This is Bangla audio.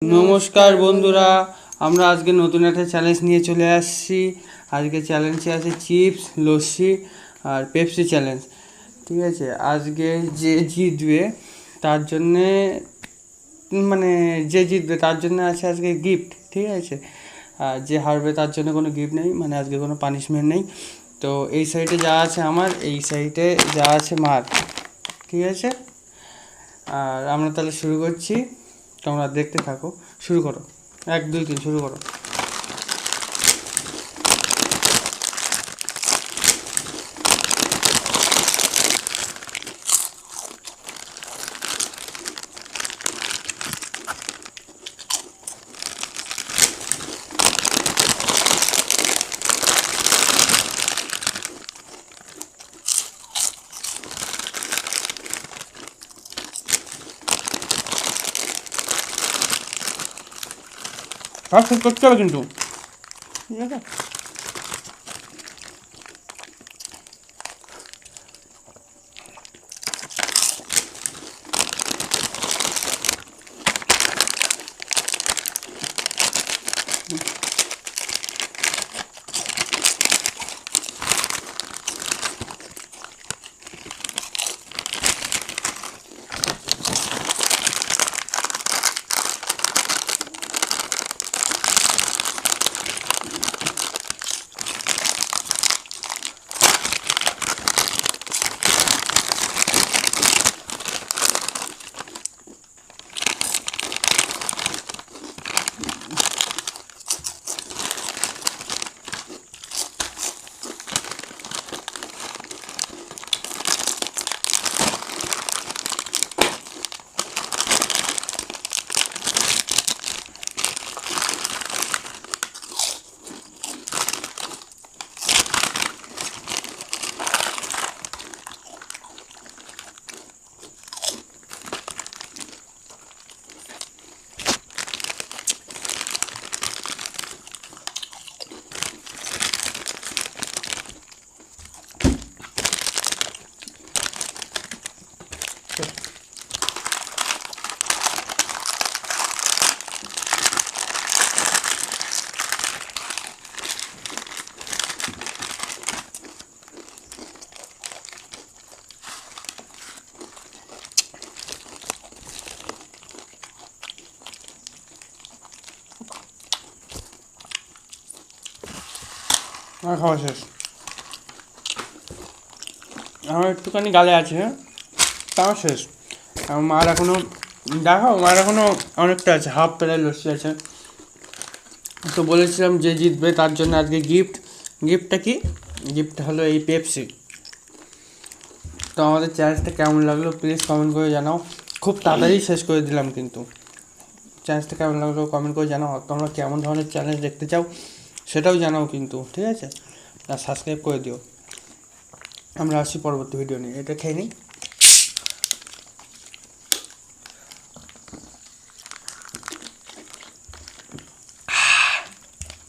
नमस्कार बंधुरा আমরা আজকে নতুন একটা চ্যালেঞ্জ নিয়ে চলে আসছি। আজকে চ্যালেঞ্জে আছে চিপস, লস্যি আর পেপসি চ্যালেঞ্জ। ঠিক আছে, আজকে যে জিতবে তার জন্যে তার জন্য আছে আজকে গিফট। ঠিক আছে, আর যে হারবে তার জন্য কোনো গিফট নেই, আজকে কোনো পানিশমেন্ট নেই। তো এই সাইডে যা আছে আমার, এই সাইডে যা আছে মার। ঠিক আছে, আর আমরা তাহলে শুরু করছি, তোমরা দেখতে থাকো। শুরু করো, 1 2 3 শুরু করো। আর শেষ করতে হবে কিন্তু, ঠিক আছে? আমার খাওয়া শেষ। আমার একটুখানি গালে আছে, তাও শেষ। আমার মার এখনও দেখো, মার এখনও অনেকটা আছে, হাফ প্লেট লস্যি আছে। তো বলেছিলাম যে জিতবে তার জন্য আজকে গিফট। গিফটটা কি? গিফট হলো এই পেপসি। তো আমাদের চ্যালেঞ্জটা কেমন লাগলো প্লিজ কমেন্ট করে জানাও। খুব তাড়াতাড়ি শেষ করে দিলাম, কিন্তু চ্যালেঞ্জটা কেমন লাগলো কমেন্ট করে জানাও। তোমরা কেমন ধরনের চ্যালেঞ্জ দেখতে চাও সেটাও জানাও কিন্তু, ঠিক আছে? আর সাবস্ক্রাইব করে দিও। আমরা আসছি পরবর্তী ভিডিও নিয়ে। এটা খেয়ে নিই।